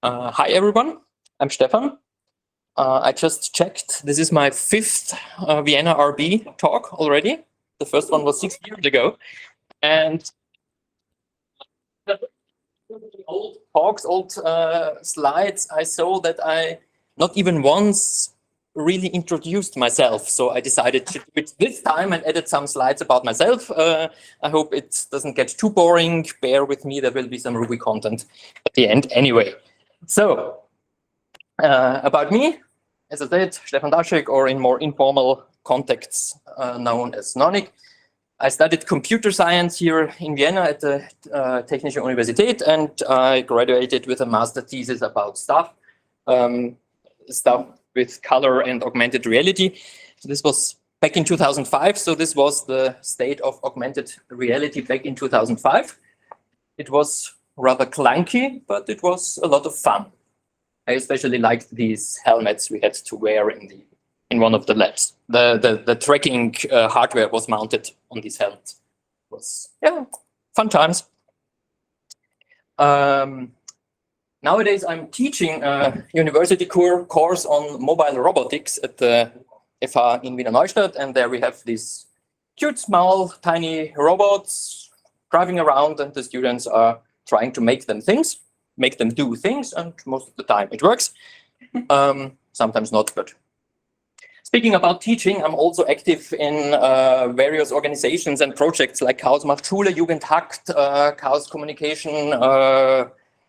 Hi everyone, I'm Stefan. I just checked. This is my fifth Vienna RB talk already. The first one was 6 years ago. And old talks, old slides, I saw that I not even once really introduced myself. So I decided to do it this time and added some slides about myself. I hope it doesn't get too boring. Bear with me, there will be some Ruby content at the end anyway. So, about me, as I said, Stefan Daschek, or in more informal contexts known as Nonik. I studied computer science here in Vienna at the Technische Universität, and I graduated with a master thesis about stuff with color and augmented reality. This was back in 2005, so this was the state of augmented reality back in 2005. It was rather clunky, but it was a lot of fun. I especially liked these helmets we had to wear in one of the labs. The tracking hardware was mounted on these helmets. It was, yeah, fun times. Nowadays, I'm teaching a university course on mobile robotics at the FH in Wiener Neustadt, and there we have these cute, small, tiny robots driving around, and the students are trying to make them do things, and most of the time it works. Sometimes not, but speaking about teaching, I'm also active in various organizations and projects like Chaos macht Schule, Jugendhackt, Chaos Communication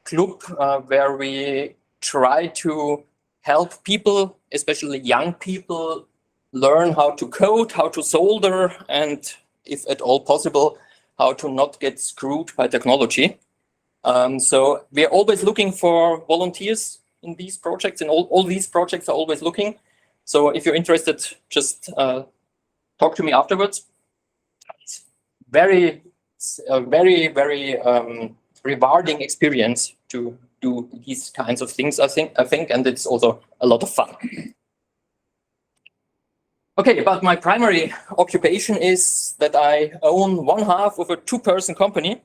Club, where we try to help people, especially young people, learn how to code, how to solder, and if at all possible, how to not get screwed by technology. So we are always looking for volunteers in these projects, and all these projects are always looking. So if you're interested, just talk to me afterwards. It's very rewarding experience to do these kinds of things, I think, and it's also a lot of fun. Okay, but my primary occupation is that I own one half of a two-person company.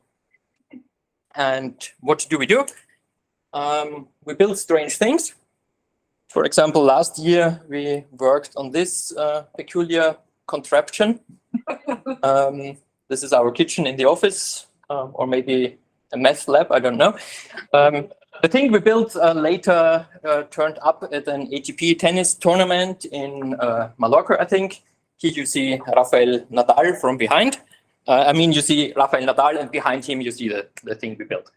And what do? We build strange things. For example, last year we worked on this peculiar contraption. This is our kitchen in the office, or maybe a meth lab, I don't know. The thing we built later turned up at an ATP tennis tournament in Mallorca, I think. Here you see Rafael Nadal from behind. I mean, you see Rafael Nadal, and behind him you see the thing we built.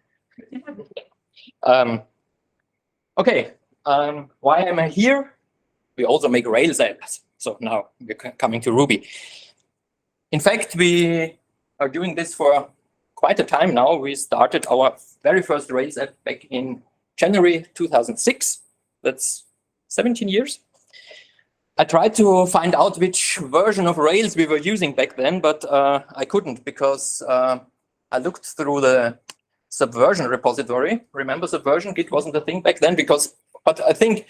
Okay, why am I here? We also make Rails apps. So now we're coming to Ruby. In fact, we are doing this for quite a time now. We started our very first Rails app back in January 2006. That's 17 years. I tried to find out which version of Rails we were using back then, but I couldn't, because I looked through the Subversion repository. Remember Subversion? Git wasn't a thing back then, but I think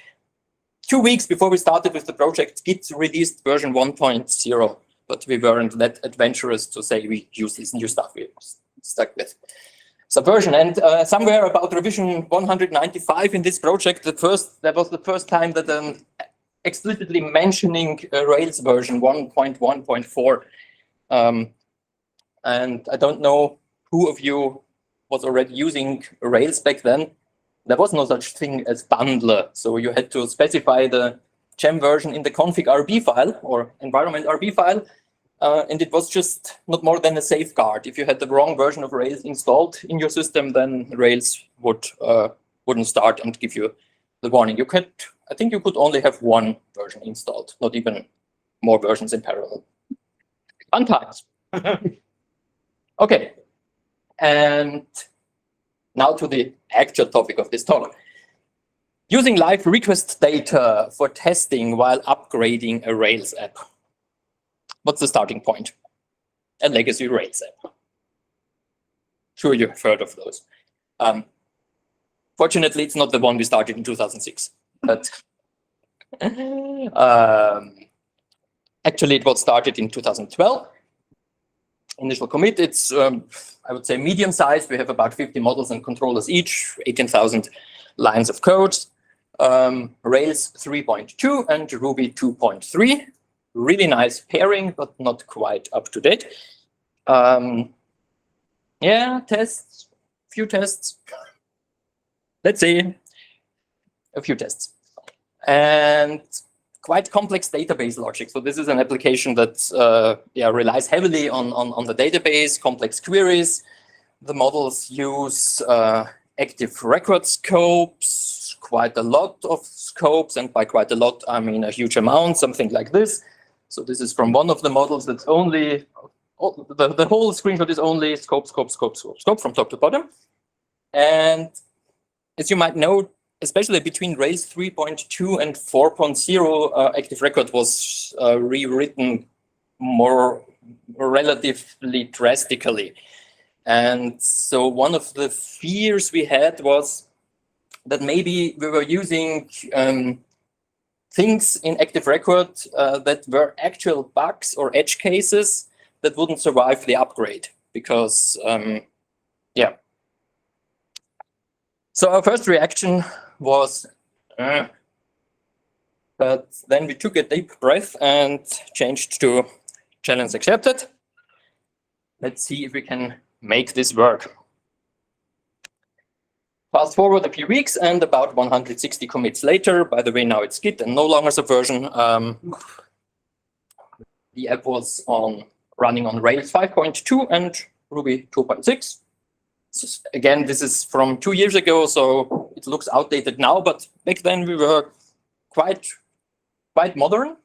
2 weeks before we started with the project, Git released version 1.0, but we weren't that adventurous to say we use this new stuff. We stuck with Subversion, and somewhere about revision 195 in this project, that was the first time that explicitly mentioning Rails version 1.1.4. And I don't know who of you was already using Rails back then. There was no such thing as bundler. So you had to specify the gem version in the config RB file or environment RB file. And it was just not more than a safeguard. If you had the wrong version of Rails installed in your system, then Rails wouldn't start and give you the warning. I think you could only have one version installed, not even more versions in parallel. Fun times. Okay, and now to the actual topic of this talk. Using live request data for testing while upgrading a Rails app. What's the starting point? A legacy Rails app. Sure, you've heard of those. Fortunately, it's not the one we started in 2006. But actually, it was started in 2012. Initial commit, it's, I would say, medium-sized. We have about 50 models and controllers each, 18,000 lines of code, Rails 3.2 and Ruby 2.3. Really nice pairing, but not quite up to date. Yeah, tests, few tests. Let's say a few tests. And quite complex database logic. So this is an application that relies heavily on the database, complex queries. The models use active record scopes, quite a lot of scopes, and by quite a lot, I mean a huge amount, something like this. So this is from one of the models that's only, the whole screenshot is only scope, scope, scope, scope, scope from top to bottom. And as you might know, especially between Rails 3.2 and 4.0, active record was rewritten more relatively drastically. And so one of the fears we had was that maybe we were using things in active record that were actual bugs or edge cases that wouldn't survive the upgrade because, yeah. So our first reaction was, but then we took a deep breath and changed to challenge accepted. Let's see if we can make this work. Fast forward a few weeks and about 160 commits later, by the way, now it's Git and no longer Subversion. The app was running on Rails 5.2 and Ruby 2.6. So again, this is from 2 years ago, so it looks outdated now, but back then we were quite modern.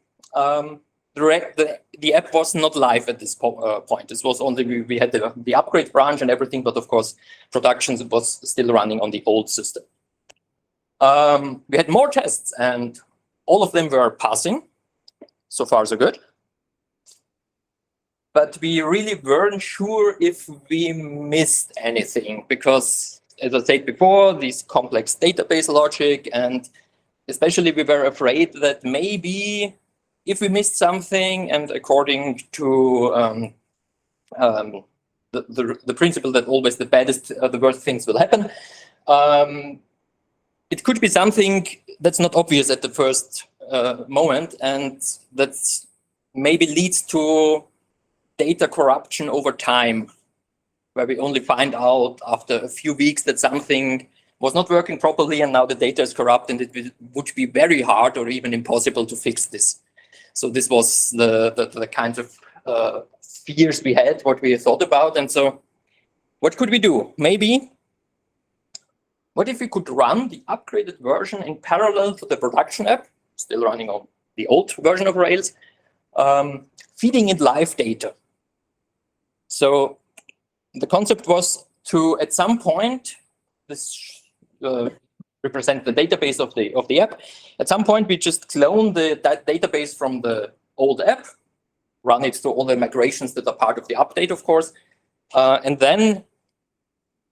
The app was not live at this point. This was only, we had the upgrade branch and everything, but of course, production was still running on the old system. We had more tests and all of them were passing. So far, so good. But we really weren't sure if we missed anything because, as I said before, these complex database logic, and especially we were afraid that maybe if we missed something, and according to the principle that always the worst things will happen, it could be something that's not obvious at the first moment, and that maybe leads to data corruption over time, where we only find out after a few weeks that something was not working properly and now the data is corrupt, and it would be very hard or even impossible to fix this. So this was the kinds of fears we had, what we thought about. And so what could we do? Maybe, what if we could run the upgraded version in parallel to the production app, still running on the old version of Rails, feeding it live data? So the concept was to, at some point, this represent the database of the app. At some point, we just clone that database from the old app, run it through all the migrations that are part of the update, of course, and then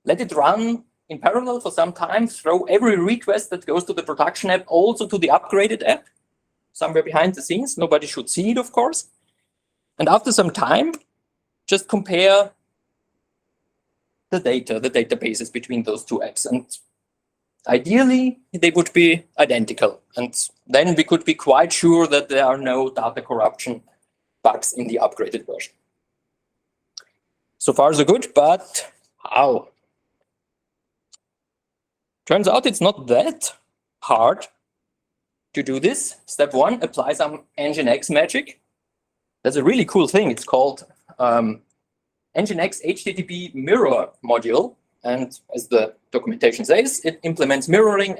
let it run in parallel for some time, throw every request that goes to the production app also to the upgraded app, somewhere behind the scenes. Nobody should see it, of course. And after some time, just compare the databases between those two apps. And ideally, they would be identical. And then we could be quite sure that there are no data corruption bugs in the upgraded version. So far, so good, but how? Turns out it's not that hard to do this. Step one, apply some Nginx magic. That's a really cool thing. It's called Nginx HTTP mirror module. And as the documentation says, it implements mirroring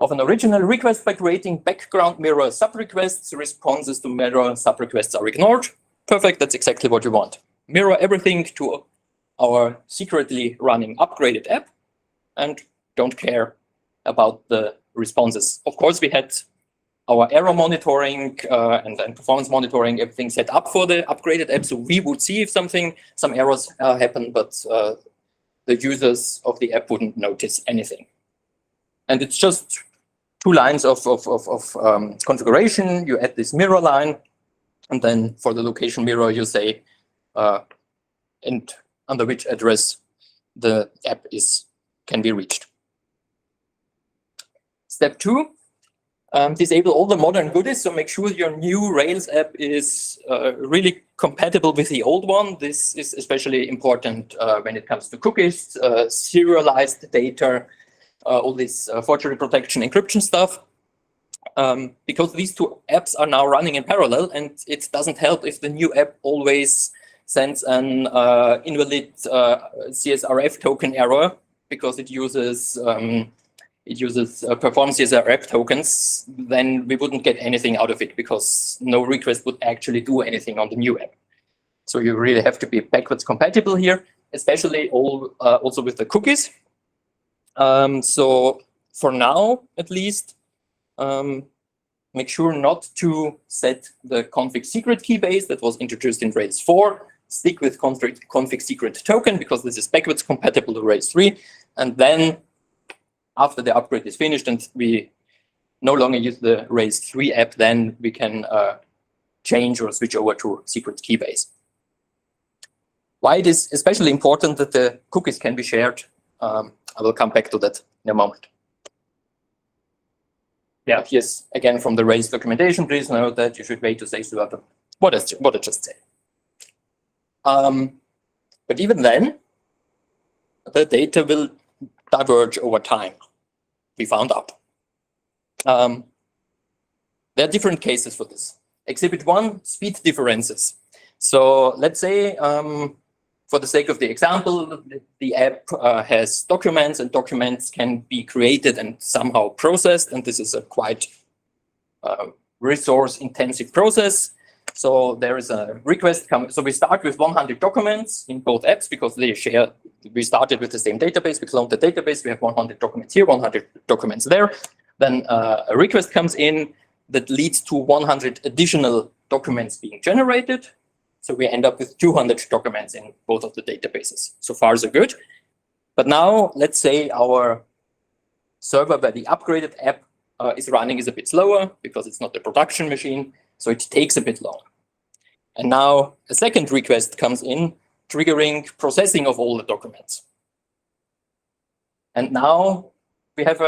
of an original request by creating background mirror subrequests. Responses to mirror subrequests are ignored. Perfect, that's exactly what you want. Mirror everything to our secretly running upgraded app and don't care about the responses. Of course, we had our error monitoring and then performance monitoring, everything set up for the upgraded app, so we would see if some errors happen, but the users of the app wouldn't notice anything. And it's just 2 lines of configuration. You add this mirror line, and then for the location mirror, you say and under which address the app can be reached. Step 2, disable all the modern goodies. So make sure your new Rails app is really compatible with the old one. This is especially important when it comes to cookies, serialized data, all this forgery protection encryption stuff. Because these two apps are now running in parallel, and it doesn't help if the new app always sends an invalid CSRF token error because it uses perform CSRF tokens. Then we wouldn't get anything out of it because no request would actually do anything on the new app. So you really have to be backwards compatible here, especially also with the cookies. So for now, at least, make sure not to set the config secret key base that was introduced in Rails 4. Stick with config secret token because this is backwards compatible to Rails 3. And then after the upgrade is finished and we no longer use the Rails 3 app, then we can change or switch over to secret key base. Why it is especially important that the cookies can be shared, I will come back to that in a moment. Yeah, here's again from the Rails documentation. Please note that you should wait to say what I just said. But even then, the data will diverge over time, we found out. There are different cases for this. Exhibit 1, speed differences. So let's say, for the sake of the example, the app has documents, and documents can be created and somehow processed, and this is a quite resource-intensive process. So there is a request coming. So we start with 100 documents in both apps because they share. We started with the same database. We cloned the database. We have 100 documents here, 100 documents there. Then a request comes in that leads to 100 additional documents being generated. So we end up with 200 documents in both of the databases. So far, so good. But now let's say our server where the upgraded app is running is a bit slower because it's not a production machine. So it takes a bit long. And now a second request comes in, triggering processing of all the documents. And now we have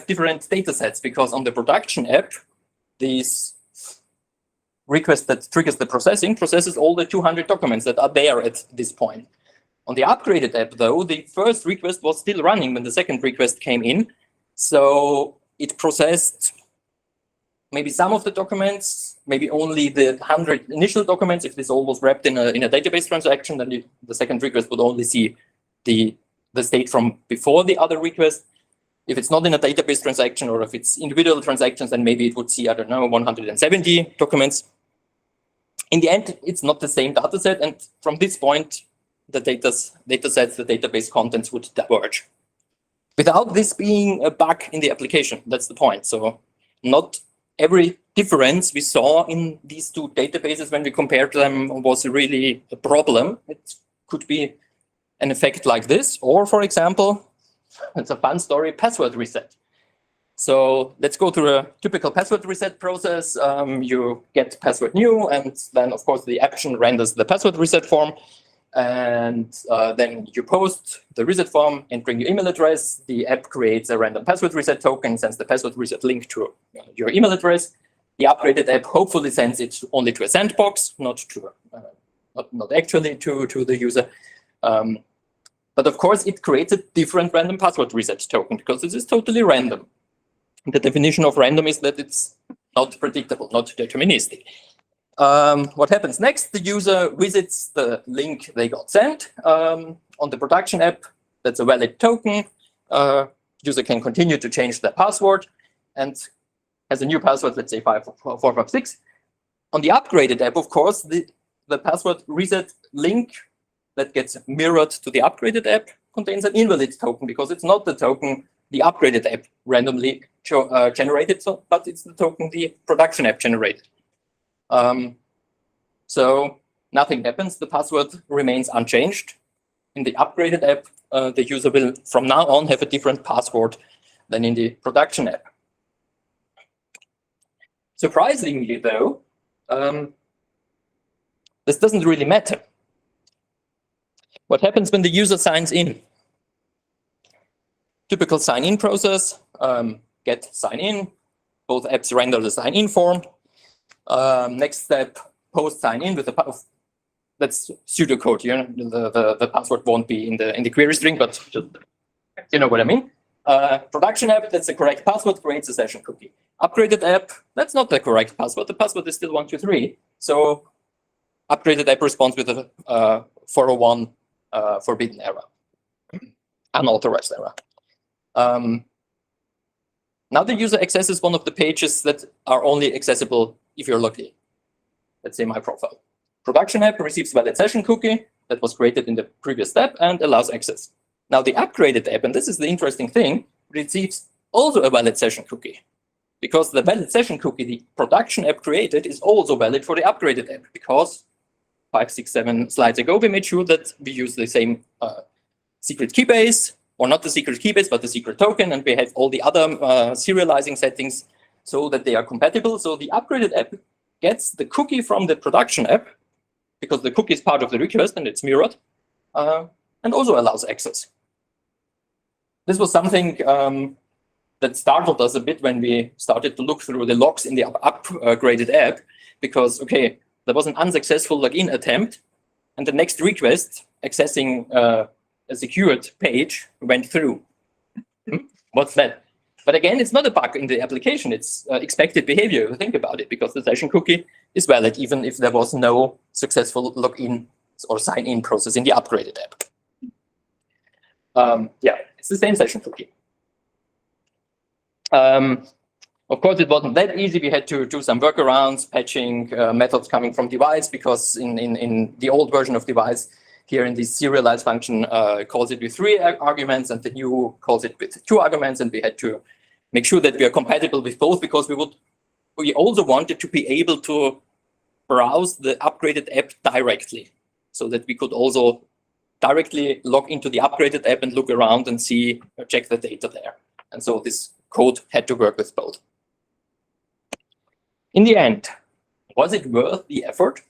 different data sets because on the production app, these request that triggers the processing processes all the 200 documents that are there at this point. On the upgraded app, though, the first request was still running when the second request came in. So it processed maybe some of the documents, maybe only the 100 initial documents. If this all was wrapped in a database transaction, then the second request would only see the state from before the other request. If it's not in a database transaction or if it's individual transactions, then maybe it would see, I don't know, 170 documents. In the end, it's not the same data set. And from this point, the data sets, the database contents would diverge. Without this being a bug in the application, that's the point. So not every difference we saw in these two databases when we compared them was really a problem. It could be an effect like this, or for example, it's a fun story, password reset. So let's go through a typical password reset process. You get password new, and then of course the action renders the password reset form. And then you post the reset form, entering your email address. The app creates a random password reset token, sends the password reset link to your email address. The upgraded app hopefully sends it only to a sandbox, not actually to the user. But of course, it creates a different random password reset token because this is totally random. The definition of random is that it's not predictable, not deterministic. What happens next? The user visits the link they got sent on the production app. That's a valid token. User can continue to change their password and has a new password, let's say 5456. On the upgraded app, of course, the password reset link that gets mirrored to the upgraded app contains an invalid token because it's not the token the upgraded app randomly generated, but it's the token the production app generated. So nothing happens. The password remains unchanged. In the upgraded app, the user will from now on have a different password than in the production app. Surprisingly, though, this doesn't really matter. What happens when the user signs in? Typical sign-in process. get sign in. Both apps render the sign in form. Next step, post sign in with the that's pseudocode here. The password won't be in the query string, but just, you know what I mean. Production app, that's the correct password, creates a session cookie. Upgraded app, that's not the correct password. The password is still 123. So upgraded app responds with a 401 forbidden error, unauthorized error. Now the user accesses one of the pages that are only accessible if you're logged in. Let's say my profile. Production app receives valid session cookie that was created in the previous step and allows access. Now the upgraded app, and this is the interesting thing, receives also a valid session cookie. Because the valid session cookie the production app created is also valid for the upgraded app, because 5, 6, 7 slides ago we made sure that we use the same secret key base, or not the secret key base, but the secret token, and we have all the other serializing settings so that they are compatible. So the upgraded app gets the cookie from the production app, because the cookie is part of the request and it's mirrored, and also allows access. This was something that startled us a bit when we started to look through the logs in the upgraded app, because, okay, there was an unsuccessful login attempt, and the next request accessing a secured page went through. What's that? But again, it's not a bug in the application. It's expected behavior, if you think about it, because the session cookie is valid, even if there was no successful login or sign-in process in the upgraded app. Yeah, it's the same session cookie. Of course, it wasn't that easy. We had to do some workarounds, patching methods coming from device, because in the old version of device, here in this serialize function calls it with 3 arguments, and the new calls it with 2 arguments, and we had to make sure that we are compatible with both, because we also wanted to be able to browse the upgraded app directly, so that we could also directly log into the upgraded app and look around and see, check the data there. And so this code had to work with both. In the end, was it worth the effort?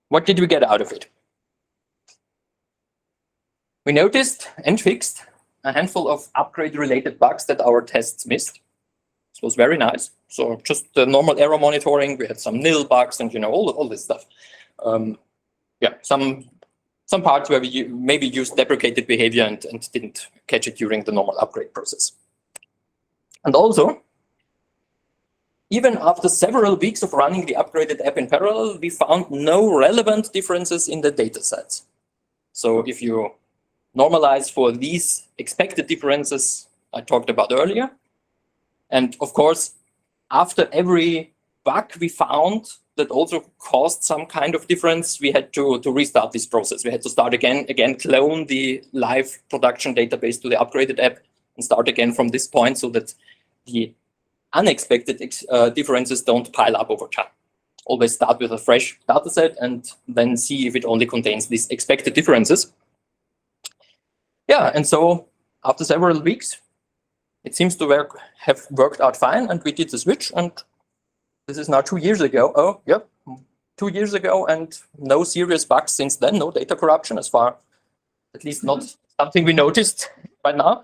What did we get out of it? We noticed and fixed a handful of upgrade-related bugs that our tests missed. This was very nice. So just the normal error monitoring, we had some nil bugs and all this stuff. Yeah, some parts where we maybe used deprecated behavior and didn't catch it during the normal upgrade process. And also, even after several weeks of running the upgraded app in parallel, we found no relevant differences in the data sets. So if you normalize for these expected differences I talked about earlier, and of course, after every bug we found that also caused some kind of difference, we had to restart this process. We had to start again, clone the live production database to the upgraded app and start again from this point, so that the unexpected differences don't pile up over time. Always start with a fresh data set and then see if it only contains these expected differences. Yeah, and so after several weeks, it seems to have worked out fine, and we did the switch, and this is now 2 years ago. Oh, yep, 2 years ago, and no serious bugs since then, no data corruption, as far, at least not something we noticed right now.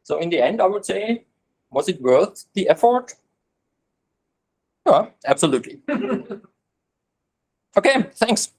So in the end, I would say, was it worth the effort? Yeah, absolutely. Okay, thanks.